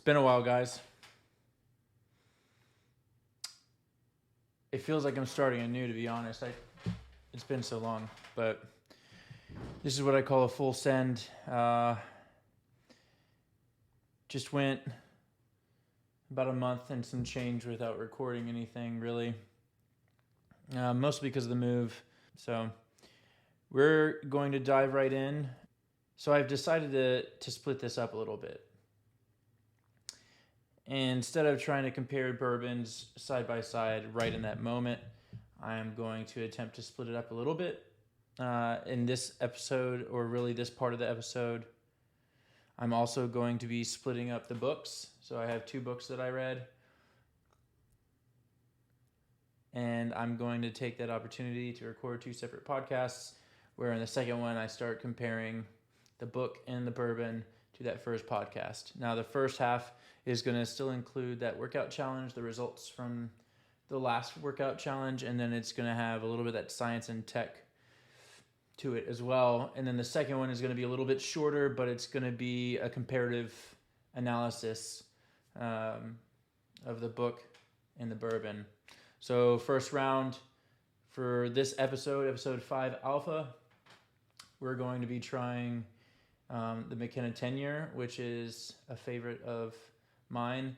been a while, guys. It feels like I'm starting anew, to be honest. It's been so long, but this is what I call a full send. Just went about a month and some change without recording anything, really. Mostly because of the move. So we're going to dive right in. So I've decided to split this up a little bit. And instead of trying to compare bourbons side by side right in that moment, I'm going to attempt to split it up a little bit. In this episode, or really this part of the episode, I'm also going to be splitting up the books. So I have 2 books that I read. And I'm going to take that opportunity to record 2 separate podcasts, where in the second one I start comparing the book and the bourbon to that first podcast. Now the first half is going to still include that workout challenge, the results from the last workout challenge, and then it's going to have a little bit of that science and tech to it as well. And then the second one is going to be a little bit shorter, but it's going to be a comparative analysis of the book and the bourbon. So first round for this episode 5 Alpha, we're going to be trying the McKenna 10-year, which is a favorite of mine.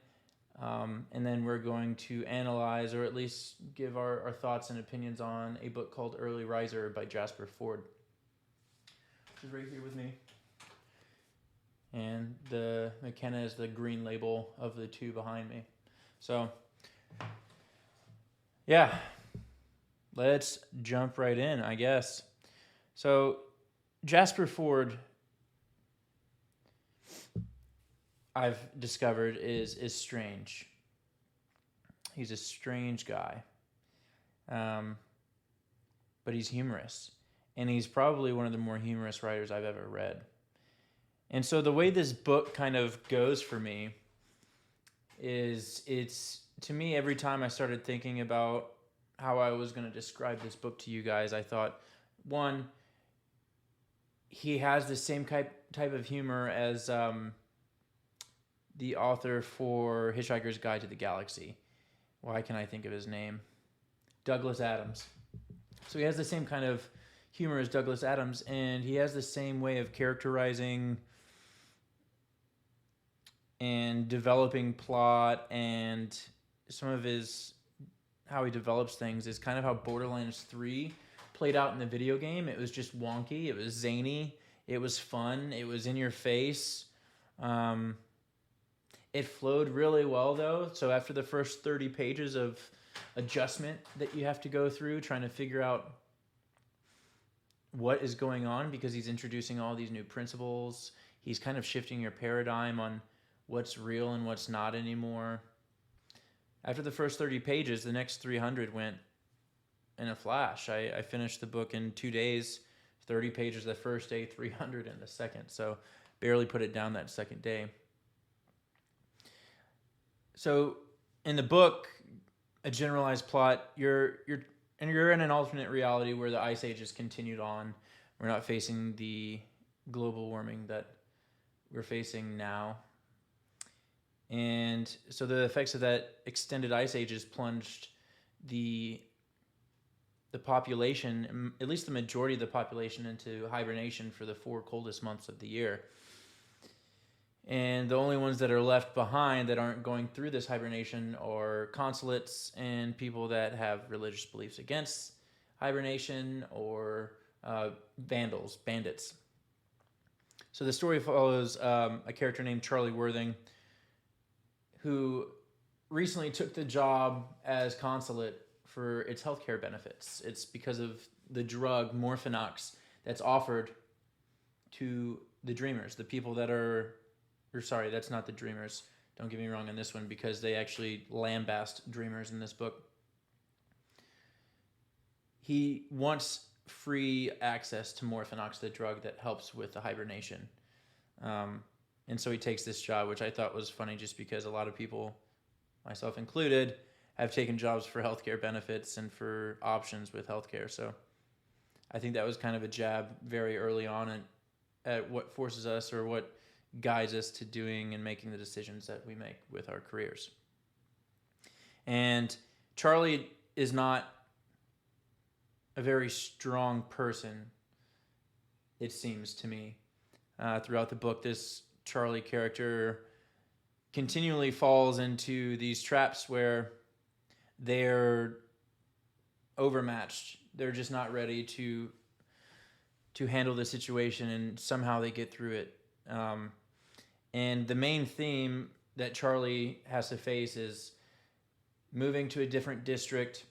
And then we're going to analyze, or at least give our thoughts and opinions on a book called Early Riser by Jasper Fforde, which is right here with me. And the McKenna is the green label of the 2 behind me. So, yeah, let's jump right in, I guess. So, Jasper Fforde, I've discovered is strange. He's a strange guy. But he's humorous. And he's probably one of the more humorous writers I've ever read. And so the way this book kind of goes for me is to me, every time I started thinking about how I was going to describe this book to you guys, I thought, one, he has the same type of humor as the author for Hitchhiker's Guide to the Galaxy. Why can't I think of his name? Douglas Adams. So he has the same kind of humor as Douglas Adams, and he has the same way of characterizing and developing plot, and some of how he develops things is kind of how Borderlands 3 played out in the video game. It was just wonky, it was zany, it was fun, it was in your face. It flowed really well, though. So after the first 30 pages of adjustment that you have to go through, trying to figure out what is going on, because he's introducing all these new principles, he's kind of shifting your paradigm on what's real and what's not anymore. After the first 30 pages, the next 300 went in a flash. I finished the book in 2 days, 30 pages the first day, 300 in the second. So barely put it down that second day. So in the book, a generalized plot, you're in an alternate reality where the ice age has continued on. We're not facing the global warming that we're facing now. And so the effects of that extended ice age has plunged the population, at least the majority of the population, into hibernation for the 4 coldest months of the year. And the only ones that are left behind that aren't going through this hibernation are consulates and people that have religious beliefs against hibernation, or vandals, bandits. So the story follows a character named Charlie Worthing, who recently took the job as consulate for its healthcare benefits. It's because of the drug Morphinox that's offered to the dreamers, the people that are... Or sorry, that's not the dreamers. Don't get me wrong on this one, because they actually lambast dreamers in this book. He wants free access to Morphinox, the drug that helps with the hibernation. And so he takes this job, which I thought was funny just because a lot of people, myself included, have taken jobs for healthcare benefits and for options with healthcare. So I think that was kind of a jab very early on at what forces us, or what guides us to doing and making the decisions that we make with our careers. And Charlie is not a very strong person, it seems to me. Throughout the book, this Charlie character continually falls into these traps where they're overmatched. They're just not ready to handle the situation, and somehow they get through it. And the main theme that Charlie has to face is moving to a different district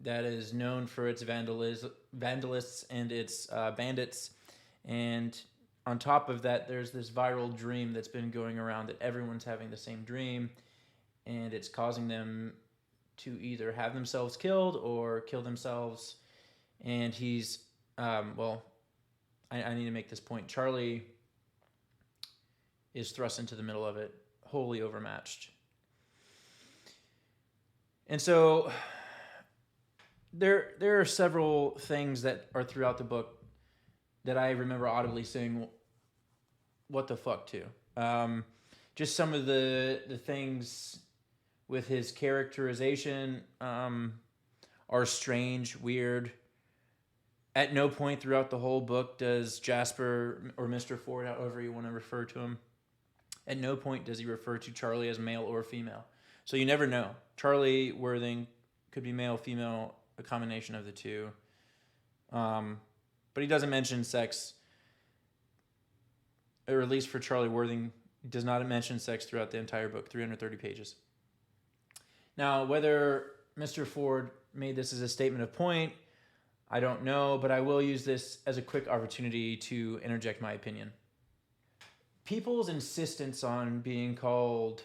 that is known for its vandalists and its bandits. And on top of that, there's this viral dream that's been going around that everyone's having the same dream, and it's causing them to either have themselves killed or kill themselves. And he's, I need to make this point. Charlie is thrust into the middle of it, wholly overmatched. And so there are several things that are throughout the book that I remember audibly saying, what the fuck, to. Just some of the things with his characterization are strange, weird. At no point throughout the whole book does Jasper, or Mr. Fforde, however you want to refer to him, at no point does he refer to Charlie as male or female. So you never know. Charlie Worthing could be male, female, a combination of the two. But he doesn't mention sex, or at least for Charlie Worthing, he does not mention sex throughout the entire book, 330 pages. Now, whether Mr. Fforde made this as a statement of point, I don't know, but I will use this as a quick opportunity to interject my opinion. People's insistence on being called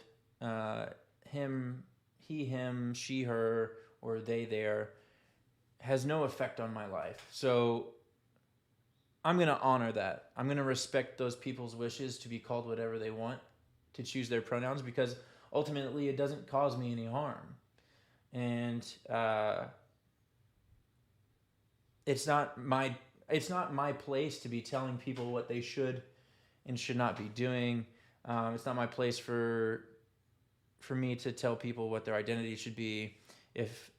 him, he, him, she, her, or they, their, has no effect on my life. So I'm going to honor that. I'm going to respect those people's wishes to be called whatever they want, to choose their pronouns, because ultimately it doesn't cause me any harm. And it's not my place to be telling people what they should and should not be doing. It's not my place for me to tell people what their identity should be. If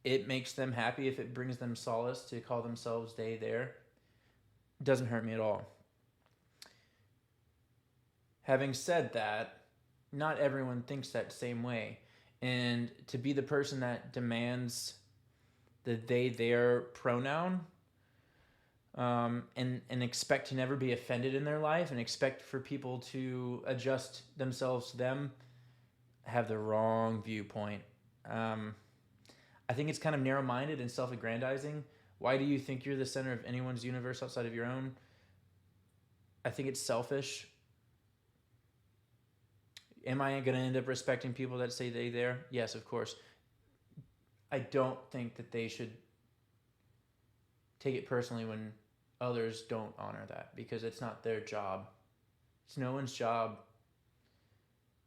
it makes them happy, if it brings them solace to call themselves they, their, it doesn't hurt me at all. Having said that, not everyone thinks that same way. And to be the person that demands the they, their pronoun, and expect to never be offended in their life, and expect for people to adjust themselves to them, have the wrong viewpoint. I think it's kind of narrow-minded and self-aggrandizing. Why do you think you're the center of anyone's universe outside of your own? I think it's selfish. Am I going to end up respecting people that say they, their? Yes, of course. I don't think that they should take it personally when others don't honor that, because it's not their job. It's no one's job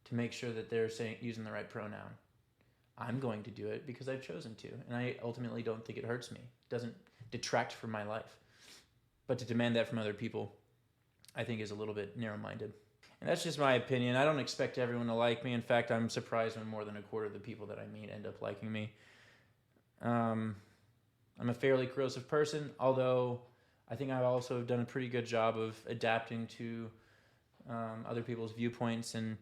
to make sure that they're using the right pronoun. I'm going to do it because I've chosen to, and I ultimately don't think it hurts me. It doesn't detract from my life. But to demand that from other people, I think is a little bit narrow-minded. And that's just my opinion. I don't expect everyone to like me. In fact, I'm surprised when more than a quarter of the people that I meet end up liking me. I'm a fairly corrosive person, although I think I also have done a pretty good job of adapting to other people's viewpoints and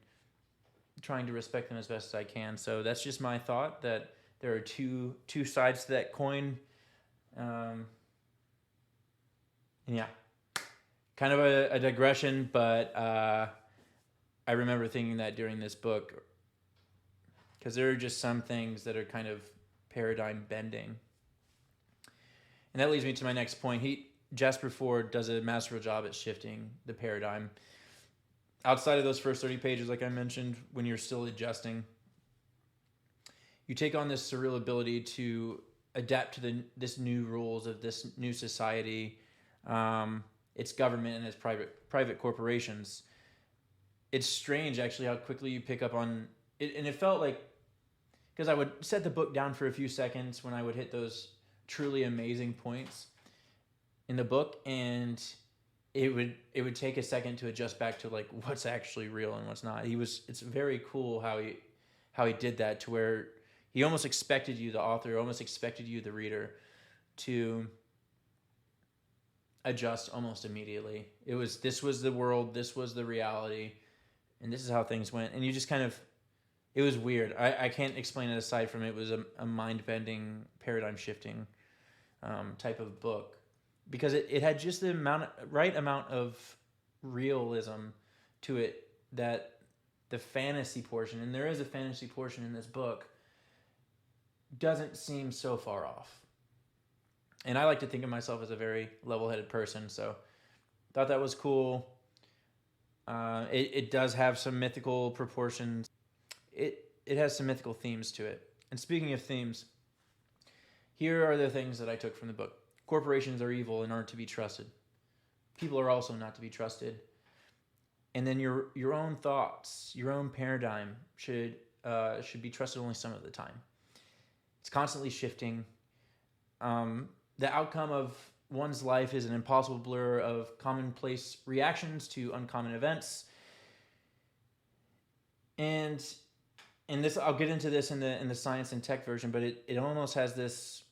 trying to respect them as best as I can. So that's just my thought, that there are two sides to that coin. And yeah, kind of a digression, but I remember thinking that during this book, because there are just some things that are kind of paradigm bending. And that leads me to my next point. Jasper Fforde does a masterful job at shifting the paradigm. Outside of those first 30 pages, like I mentioned, when you're still adjusting, you take on this surreal ability to adapt to this new rules of this new society, its government and its private corporations. It's strange, actually, how quickly you pick up on it. And it felt like, because I would set the book down for a few seconds when I would hit those truly amazing points in the book, and it would take a second to adjust back to like what's actually real and what's not. It's very cool how he did that, to where he almost expected you, the author, almost expected you, the reader, to adjust almost immediately. This was the world, this was the reality, and this is how things went. And you just kind of, it was weird. I can't explain it aside from it was a mind-bending, paradigm-shifting type of book, because it had just the right amount of realism to it, that the fantasy portion, and there is a fantasy portion in this book, doesn't seem so far off. And I like to think of myself as a very level-headed person, so thought that was cool. It does have some mythical proportions. It has some mythical themes to it. And speaking of themes, here are the things that I took from the book. Corporations are evil and aren't to be trusted. People are also not to be trusted. And then your own thoughts, your own paradigm should be trusted only some of the time. It's constantly shifting. The outcome of one's life is an impossible blur of commonplace reactions to uncommon events. And this, I'll get into this in the science and tech version, but it almost has this,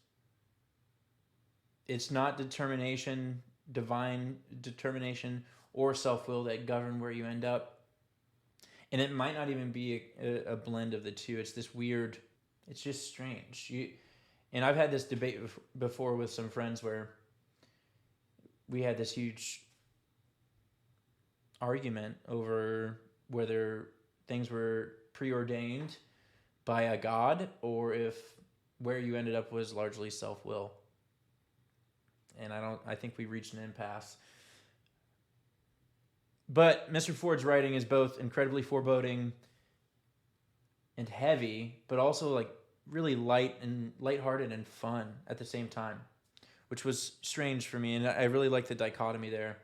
it's not determination, divine determination or self-will that govern where you end up. And it might not even be a blend of the two. It's this weird, it's just strange. And I've had this debate before with some friends where we had this huge argument over whether things were preordained by a god or if where you ended up was largely self-will. And I think we reached an impasse. But Mr. Ford's writing is both incredibly foreboding and heavy, but also like really lighthearted and fun at the same time, which was strange for me, and I really like the dichotomy there.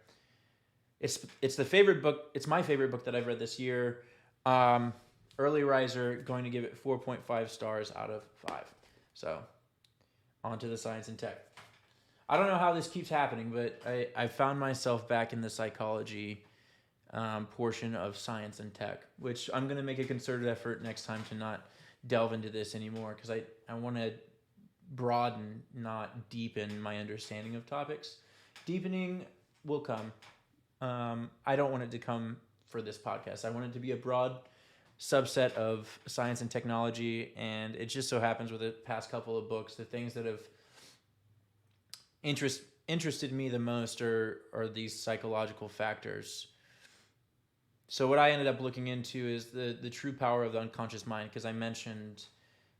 It's the favorite book. It's my favorite book that I've read this year. Early riser, going to give it 4.5 stars out of 5. So, on to the science and tech. I don't know how this keeps happening, but I found myself back in the psychology portion of science and tech, which I'm going to make a concerted effort next time to not delve into this anymore, because I want to broaden, not deepen my understanding of topics. Deepening will come. I don't want it to come for this podcast. I want it to be a broad subset of science and technology, and it just so happens with the past couple of books, the things that have interested me the most are these psychological factors. So what I ended up looking into is the true power of the unconscious mind, because I mentioned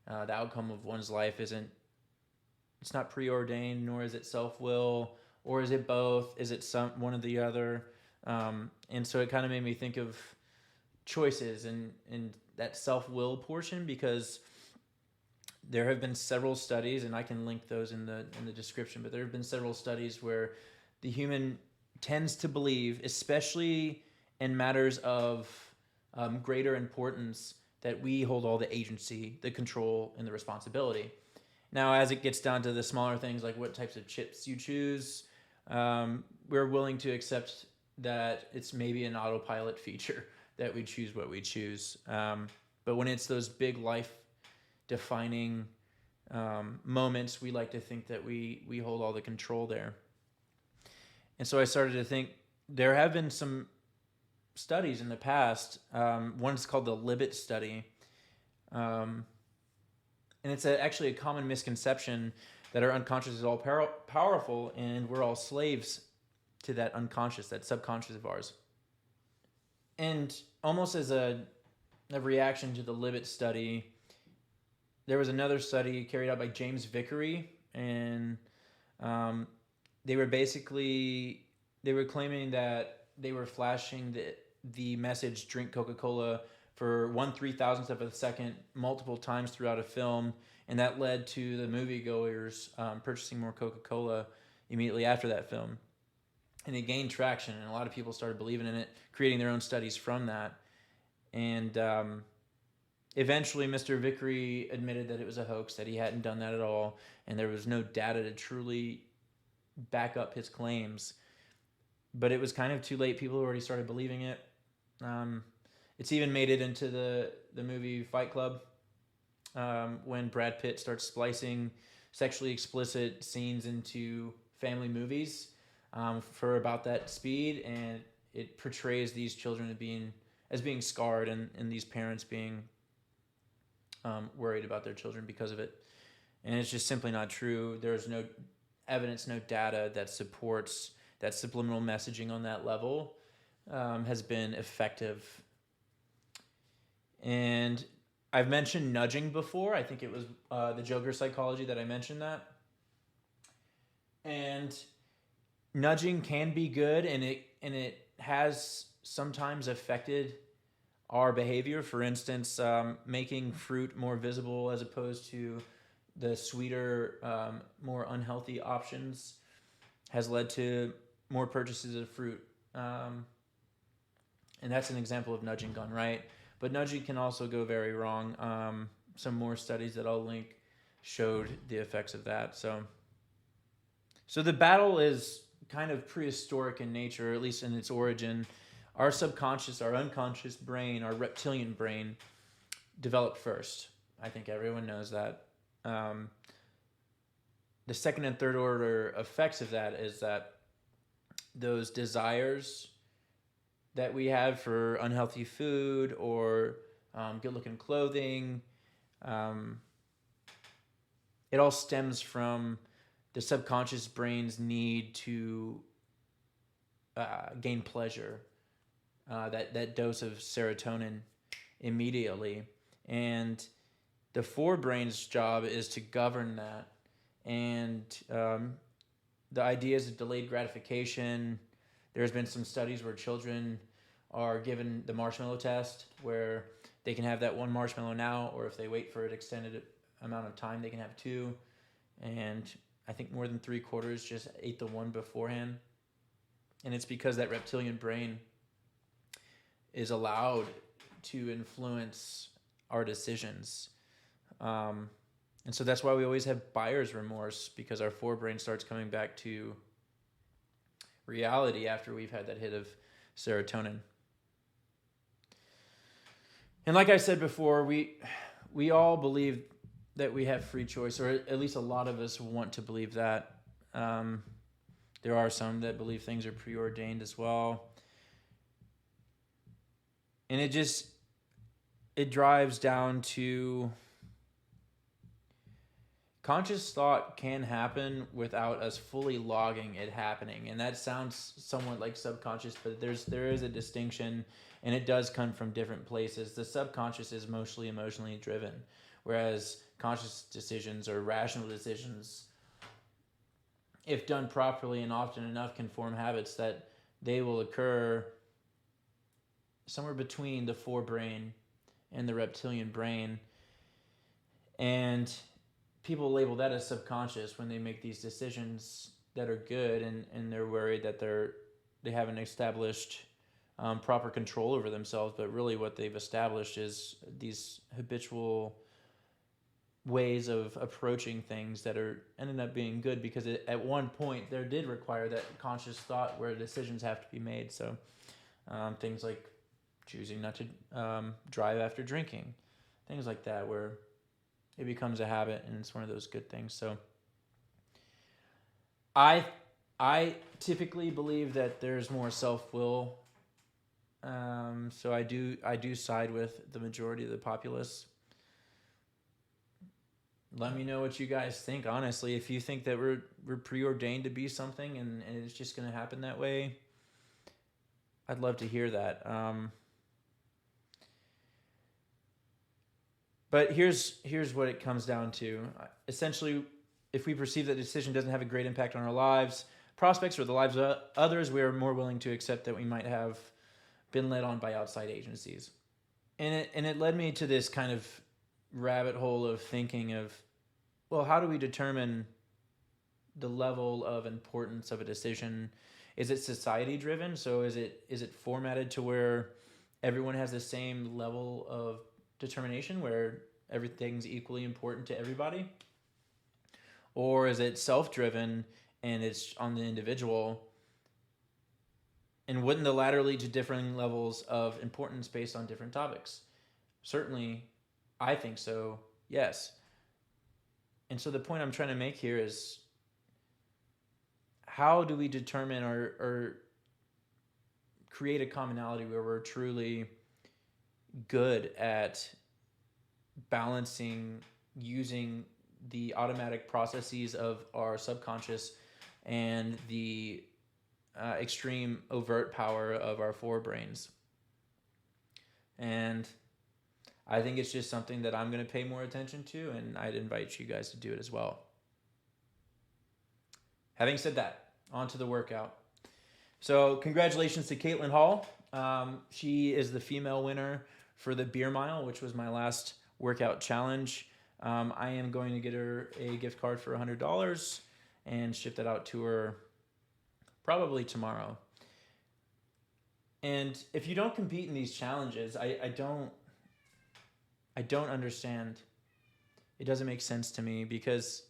the outcome of one's life it's not preordained, nor is it self-will, or is it both? Is it one or the other? And so it kind of made me think of choices and that self-will portion, because there have been several studies, and I can link those in the description, but there have been several studies where the human tends to believe, especially in matters of greater importance, that we hold all the agency, the control, and the responsibility. Now, as it gets down to the smaller things, like what types of chips you choose, we're willing to accept that it's maybe an autopilot feature that we choose what we choose. But when it's those big life-defining moments, we like to think that we hold all the control there. And so I started to think, there have been some studies in the past. One's called the Libet study. And it's actually a common misconception that our unconscious is all powerful and we're all slaves to that unconscious, that subconscious of ours. And almost as a reaction to the Libet study, there was another study carried out by James Vickery, and they were claiming that they were flashing the message "drink Coca-Cola" for 1/3000th of a second multiple times throughout a film, and that led to the moviegoers purchasing more Coca-Cola immediately after that film. And it gained traction, and a lot of people started believing in it, creating their own studies from that. And eventually, Mr. Vickery admitted that it was a hoax, that he hadn't done that at all, and there was no data to truly back up his claims. but it was kind of too late. People already started believing it. It's even made it into the movie Fight Club, when Brad Pitt starts splicing sexually explicit scenes into family movies, for about that speed, and it portrays these children as being scarred, and these parents being worried about their children because of it. And it's just simply not true. There's no evidence, no data that supports that subliminal messaging on that level has been effective. And I've mentioned nudging before. I think it was the Joker psychology that I mentioned that. And nudging can be good, and it has sometimes affected our behavior. For instance, making fruit more visible as opposed to the sweeter, more unhealthy options has led to more purchases of fruit. And that's an example of nudging gone right. But nudging can also go very wrong. Some more studies that I'll link showed the effects of that. So the battle is kind of prehistoric in nature, at least in its origin. Our subconscious, our unconscious brain, our reptilian brain developed first. I think everyone knows that. The second and third order effects of that is that those desires that we have for unhealthy food or good-looking clothing, it all stems from the subconscious brain's need to gain pleasure, that dose of serotonin immediately. And the forebrain's job is to govern that. And the ideas of delayed gratification, there's been some studies where children are given the marshmallow test, where they can have that one marshmallow now, or if they wait for an extended amount of time, they can have two. And I think more than 3/4 just ate the one beforehand. And it's because that reptilian brain is allowed to influence our decisions. And so that's why we always have buyer's remorse, because our forebrain starts coming back to reality after we've had that hit of serotonin. And like I said before, we all believe that we have free choice, or at least a lot of us want to believe that. There are some that believe things are preordained as well. And it drives down to conscious thought can happen without us fully logging it happening. And that sounds somewhat like subconscious, but there is a distinction, and it does come from different places. The subconscious is mostly emotionally driven, whereas conscious decisions or rational decisions, if done properly and often enough, can form habits that they will occur somewhere between the forebrain and the reptilian brain. And people label that as subconscious when they make these decisions that are good, and they're worried that they haven't established proper control over themselves. But really what they've established is these habitual ways of approaching things that are ended up being good, because at one point there did require that conscious thought where decisions have to be made. So things like choosing not to drive after drinking, things like that, where it becomes a habit, and it's one of those good things. So I typically believe that there's more self-will. So I do side with the majority of the populace. Let me know what you guys think, honestly. If you think that we're preordained to be something and it's just going to happen that way, I'd love to hear that. But here's what it comes down to. Essentially, if we perceive that the decision doesn't have a great impact on our lives, prospects, or the lives of others, we are more willing to accept that we might have been led on by outside agencies. And it led me to this kind of rabbit hole of thinking of, well, how do we determine the level of importance of a decision? Is it society driven? So is it formatted to where everyone has the same level of determination, where everything's equally important to everybody? Or is it self-driven and it's on the individual? And wouldn't the latter lead to differing levels of importance based on different topics? Certainly, I think so, yes. And so the point I'm trying to make here is, how do we determine or create a commonality where we're truly good at balancing using the automatic processes of our subconscious and the extreme overt power of our forebrains? And I think it's just something that I'm going to pay more attention to, and I'd invite you guys to do it as well. Having said that, on to the workout. So congratulations to Caitlin Hall. She is the female winner for the beer mile, which was my last workout challenge. I am going to get her a gift card for $100 and ship that out to her probably tomorrow. And if you don't compete in these challenges, I don't understand. It doesn't make sense to me because,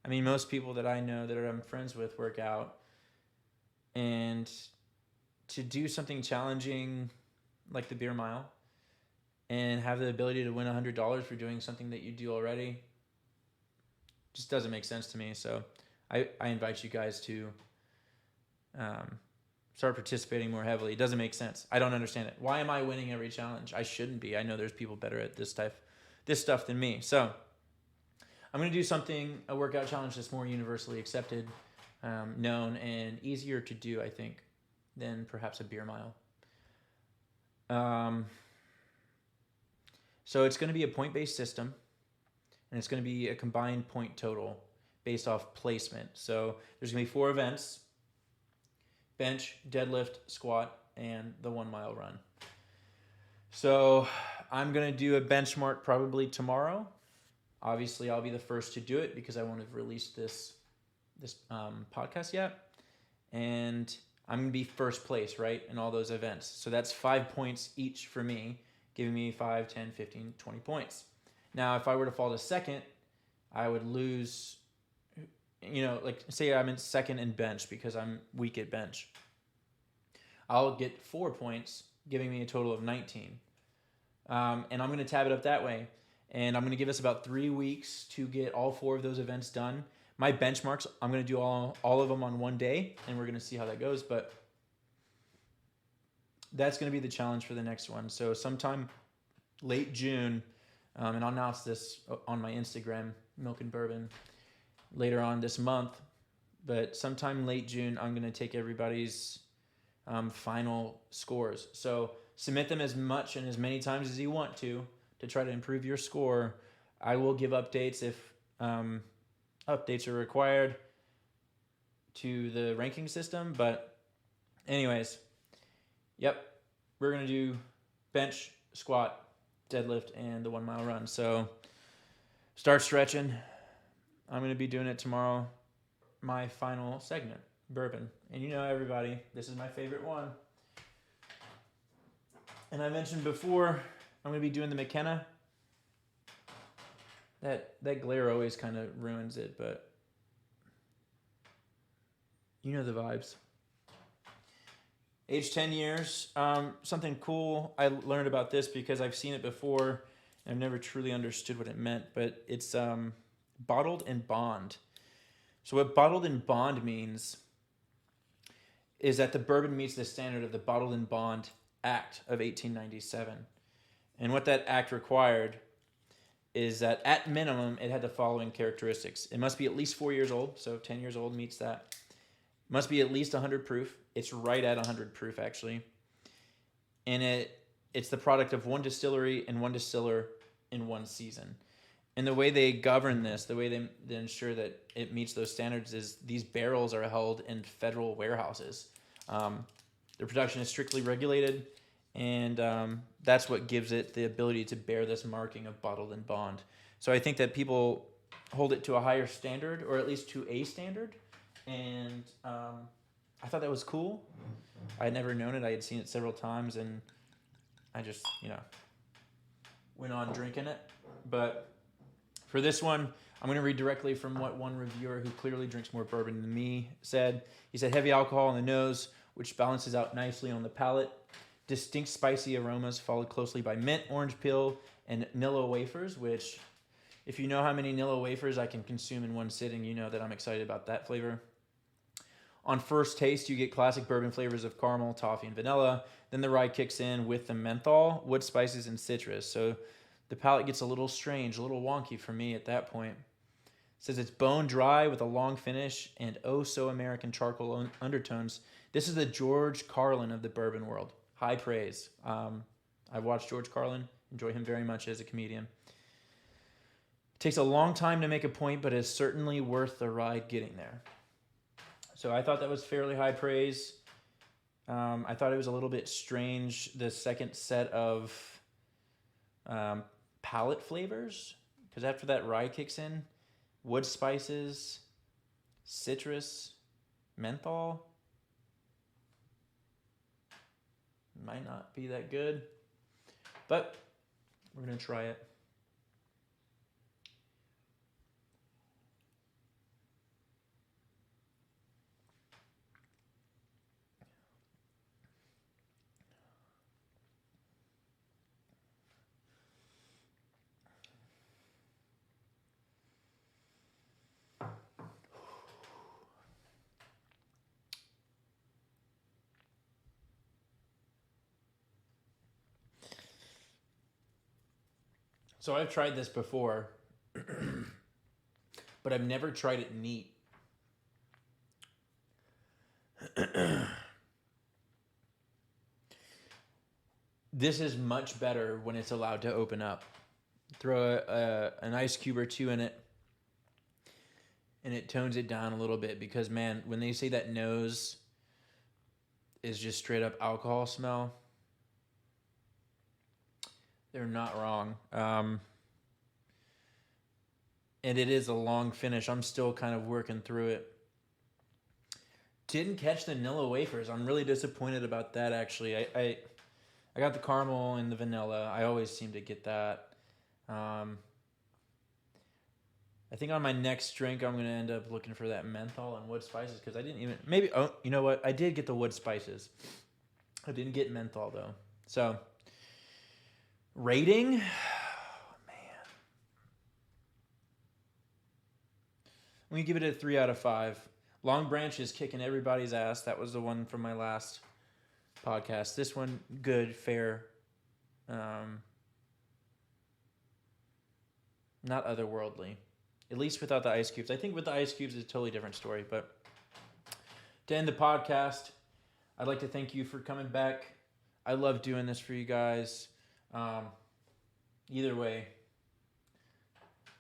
I mean, most people that I know that I'm friends with work out. And to do something challenging like the beer mile and have the ability to win $100 for doing something that you do already just doesn't make sense to me. So I invite you guys to start participating more heavily. It doesn't make sense. I don't understand it. Why am I winning every challenge? I shouldn't be. I know there's people better at this stuff than me. So I'm going to do a workout challenge that's more universally accepted, known, and easier to do, I think, than perhaps a beer mile. So it's going to be a point-based system, and it's going to be a combined point total based off placement. So there's going to be 4 events: bench, deadlift, squat, and the 1 mile run. So I'm going to do a benchmark probably tomorrow. Obviously, I'll be the first to do it because I won't have released this podcast yet. And I'm going to be first place, right, in all those events. So that's 5 points each for me, giving me 5, 10, 15, 20 points. Now, if I were to fall to second, I would lose, like say I'm in second in bench because I'm weak at bench. I'll get 4 points, giving me a total of 19. And I'm going to tab it up that way. And I'm going to give us about 3 weeks to get all 4 of those events done. My benchmarks, I'm going to do all of them on one day, and we're going to see how that goes. But that's going to be the challenge for the next one. So sometime late June, and I'll announce this on my Instagram, Milk and Bourbon, later on this month. But sometime late June, I'm going to take everybody's final scores. So submit them as much and as many times as you want to try to improve your score. I will give updates if updates are required to the ranking system. But anyways, yep, we're going to do bench, squat, deadlift, and the 1 mile run. So start stretching. I'm going to be doing it tomorrow. My final segment, Bourbon. And everybody, this is my favorite one. And I mentioned before, I'm going to be doing the McKenna. That glare always kind of ruins it, but you know the vibes. Age 10 years. Something cool. I learned about this because I've seen it before and I've never truly understood what it meant, but it's bottled in bond. So what bottled in bond means is that the bourbon meets the standard of the Bottled in Bond Act of 1897. And what that act required is that at minimum, it had the following characteristics. It must be at least 4 years old, so 10 years old meets that. It must be at least 100 proof. It's right at 100 proof, actually. And it's the product of one distillery and one distiller in one season. And the way they govern this, the way they ensure that it meets those standards is these barrels are held in federal warehouses. Their production is strictly regulated, and that's what gives it the ability to bear this marking of bottled in bond. So I think that people hold it to a higher standard, or at least to a standard, and I thought that was cool. I had never known it. I had seen it several times, and I just, went on drinking it. But for this one, I'm going to read directly from what one reviewer who clearly drinks more bourbon than me said. He said, heavy alcohol on the nose, which balances out nicely on the palate. Distinct spicy aromas followed closely by mint, orange peel, and Nilla wafers, which, if you know how many Nilla wafers I can consume in one sitting, you know that I'm excited about that flavor. On first taste, you get classic bourbon flavors of caramel, toffee, and vanilla. Then the rye kicks in with the menthol, wood spices, and citrus. So the palate gets a little strange, a little wonky for me at that point. It says it's bone dry with a long finish and oh so American charcoal undertones. This is the George Carlin of the bourbon world. High praise. I've watched George Carlin. Enjoy him very much as a comedian. It takes a long time to make a point, but is certainly worth the ride getting there. So I thought that was fairly high praise. I thought it was a little bit strange, the second set of palate flavors, because after that rye kicks in, wood spices, citrus, menthol. Might not be that good, but we're going to try it. So I've tried this before, but I've never tried it neat. This is much better when it's allowed to open up. Throw an ice cube or two in it, and it tones it down a little bit, because, man, when they say that nose is just straight up alcohol smell, they're not wrong. And it is a long finish. I'm still kind of working through it. Didn't catch the Nilla wafers. I'm really disappointed about that, actually. I got the caramel and the vanilla. I always seem to get that. I think on my next drink, I'm going to end up looking for that menthol and wood spices, because I didn't even... Maybe... Oh, you know what? I did get the wood spices. I didn't get menthol, though. So... Rating? Oh, man. I'm going to give it a 3 out of 5. Long Branch is kicking everybody's ass. That was the one from my last podcast. This one, good, fair. Not otherworldly. At least without the ice cubes. I think with the ice cubes, it's a totally different story. But to end the podcast, I'd like to thank you for coming back. I love doing this for you guys. Either way,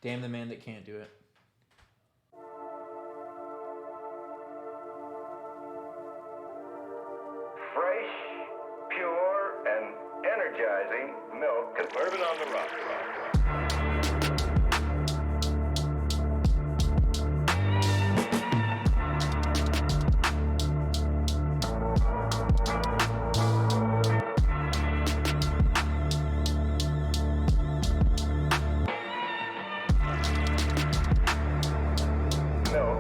damn the man that can't do it. Fresh, pure, and energizing milk. Bourbon on the rock. No.